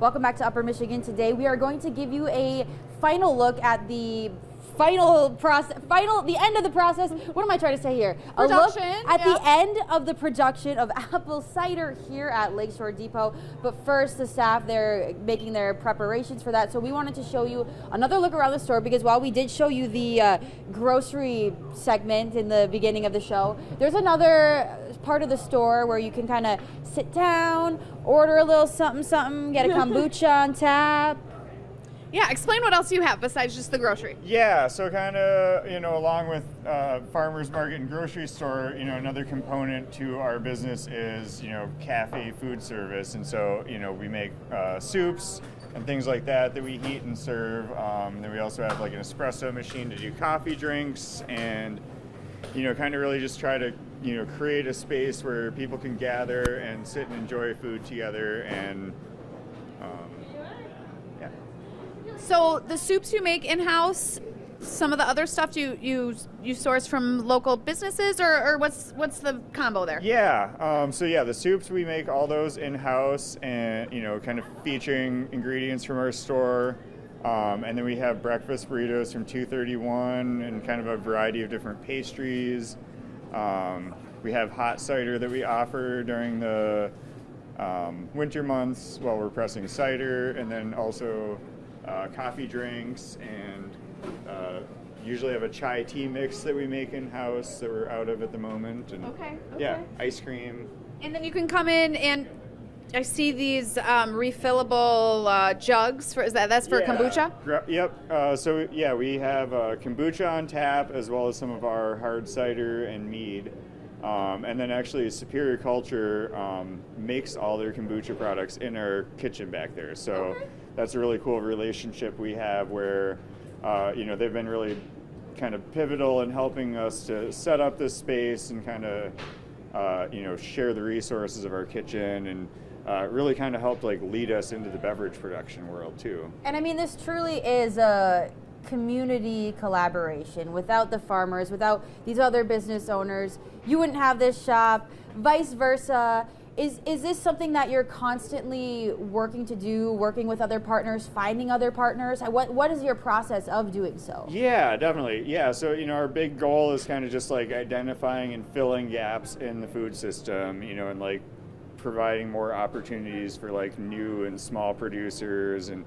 Welcome back to Upper Michigan. Today we are going to give you a final look at the the end of the process. What am I trying to say here? Production, a look at the end of the production of apple cider here at Lakeshore Depot. But first, the staff, they're making their preparations for that. So we wanted to show you another look around the store, because while we did show you the grocery segment in the beginning of the show, there's another part of the store where you can kind of sit down, order a little something, get a kombucha on tap. Yeah, explain what else you have besides just the grocery. Yeah, so kind of, along with farmers market and grocery store, another component to our business is, cafe food service. And so, we make soups and things like that we heat and serve. Then we also have like an espresso machine to do coffee drinks, and, kind of really just try to, create a space where people can gather and sit and enjoy food together. And So the soups you make in-house, some of the other stuff you source from local businesses, or what's the combo there? Yeah, the soups, we make all those in-house, and kind of featuring ingredients from our store. And then we have breakfast burritos from 231 and kind of a variety of different pastries. We have hot cider that we offer during the winter months while we're pressing cider, and then also coffee drinks, and usually have a chai tea mix that we make in-house that we're out of at the moment. And Okay. yeah, ice cream. And then you can come in, and I see these refillable jugs. That's for kombucha? Yep. We have kombucha on tap, as well as some of our hard cider and mead. And then actually Superior Culture makes all their kombucha products in our kitchen back there. So that's a really cool relationship we have where, they've been really kind of pivotal in helping us to set up this space and kind of, share the resources of our kitchen, and really kind of helped lead us into the beverage production world too. And I mean, this truly is a community collaboration. Without the farmers, without these other business owners, you wouldn't have this shop, vice versa. Is this something that you're constantly working to do, working with other partners, finding other partners? What is your process of doing so? Yeah, definitely. Yeah, so our big goal is kind of just identifying and filling gaps in the food system, and providing more opportunities for new and small producers, and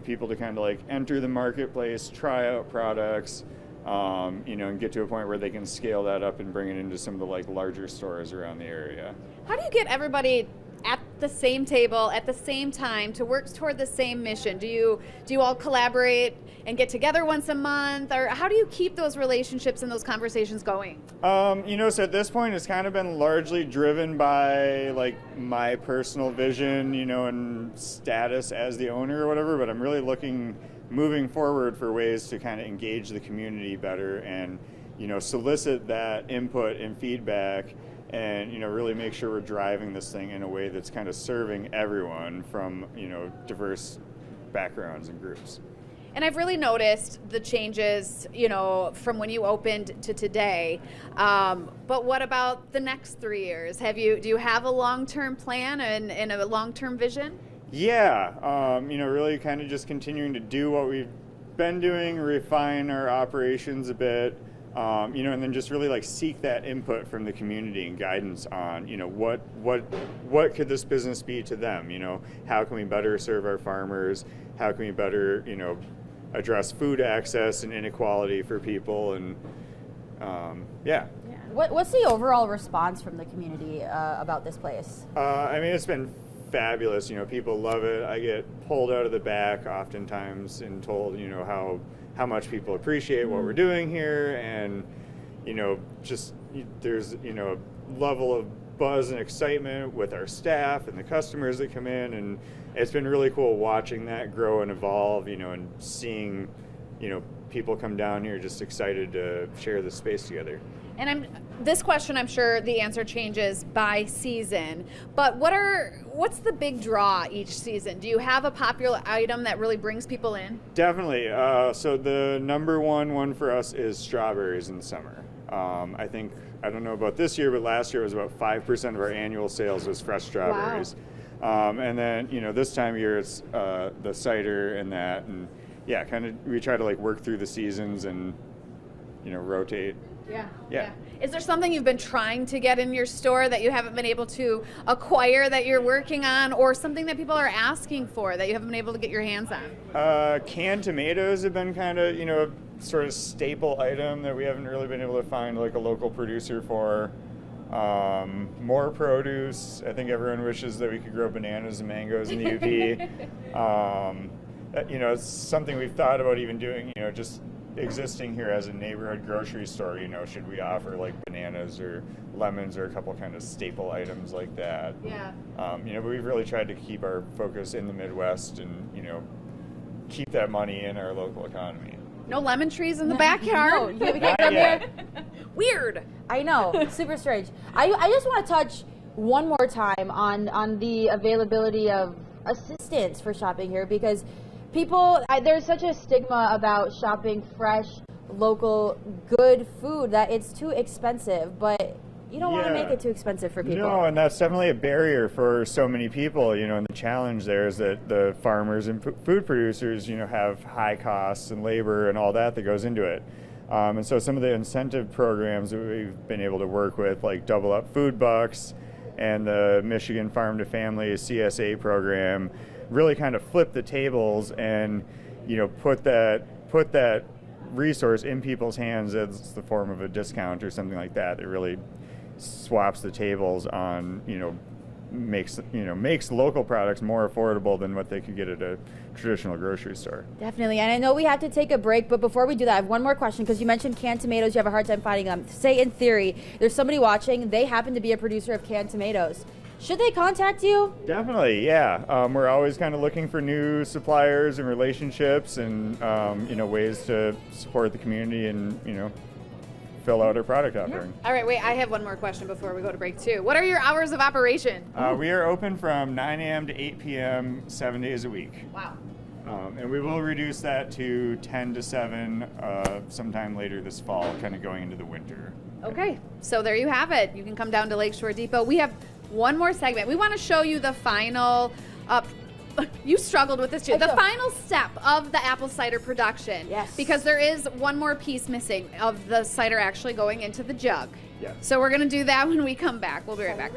people to kind of enter the marketplace, try out products, and get to a point where they can scale that up and bring it into some of the larger stores around the area. How do you get everybody at the same table at the same time to work toward the same mission? Do you all collaborate and get together once a month, or how do you keep those relationships and those conversations going? So at this point, it's kind of been largely driven by my personal vision, and status as the owner or whatever. But I'm really moving forward for ways to kind of engage the community better and, solicit that input and feedback, and, really make sure we're driving this thing in a way that's kind of serving everyone from, diverse backgrounds and groups. And I've really noticed the changes, from when you opened to today. But what about the next 3 years? Do you have a long-term plan and a long-term vision? Yeah, really kind of just continuing to do what we've been doing, refine our operations a bit, and then just really seek that input from the community and guidance on, what could this business be to them? How can we better serve our farmers? How can we better, address food access and inequality for people? And What's the overall response from the community about this place? It's been fabulous. People love it. I get pulled out of the back oftentimes and told, how much people appreciate what we're doing here, and there's a level of buzz and excitement with our staff and the customers that come in, and it's been really cool watching that grow and evolve, and seeing people come down here just excited to share the space together. And this question, I'm sure the answer changes by season, but what's the big draw each season? Do you have a popular item that really brings people in? Definitely. So the number one for us is strawberries in the summer. I don't know about this year, but last year was about 5% of our annual sales was fresh strawberries. Wow. And then, this time of year it's the cider and that, and yeah, kind of we try to like work through the seasons and, rotate. Yeah. Is there something you've been trying to get in your store that you haven't been able to acquire that you're working on, or something that people are asking for that you haven't been able to get your hands on? Canned tomatoes have been kind of, a sort of staple item that we haven't really been able to find like a local producer for. More produce. I think everyone wishes that we could grow bananas and mangoes in the UP. It's something we've thought about even doing, just existing here as a neighborhood grocery store, should we offer like bananas or lemons or a couple kind of staple items like that. Yeah. But we've really tried to keep our focus in the Midwest and, keep that money in our local economy. No lemon trees in the backyard? No, we can't come here. Weird. I know, super strange. I just want to touch one more time on the availability of assistance for shopping here, because there's such a stigma about shopping fresh, local, good food that it's too expensive, but you don't want to make it too expensive for people. No, and that's definitely a barrier for so many people, and the challenge there is that the farmers and food producers, have high costs and labor and all that goes into it. And so some of the incentive programs that we've been able to work with, like Double Up Food Bucks and the Michigan Farm to Family CSA program, really kind of flip the tables and, put that resource in people's hands as the form of a discount or something like that. It really swaps the tables on, makes local products more affordable than what they could get at a traditional grocery store. Definitely. And I know we have to take a break, but before we do that, I have one more question, because you mentioned canned tomatoes. You have a hard time finding them. Say in theory, there's somebody watching, they happen to be a producer of canned tomatoes. Should they contact you? Definitely, yeah. We're always kind of looking for new suppliers and relationships and, ways to support the community and, fill out our product offering. All right, wait, I have one more question before we go to break too. What are your hours of operation? We are open from 9 a.m. to 8 p.m. 7 days a week. Wow. And we will reduce that to 10 to 7 sometime later this fall, kind of going into the winter. Okay, so there you have it. You can come down to Lakeshore Depot. We have one more segment. We want to show you the final you struggled with this too. The final step of the apple cider production. Yes. Because there is one more piece missing of the cider actually going into the jug. Yeah. So we're going to do that when we come back. We'll be right back.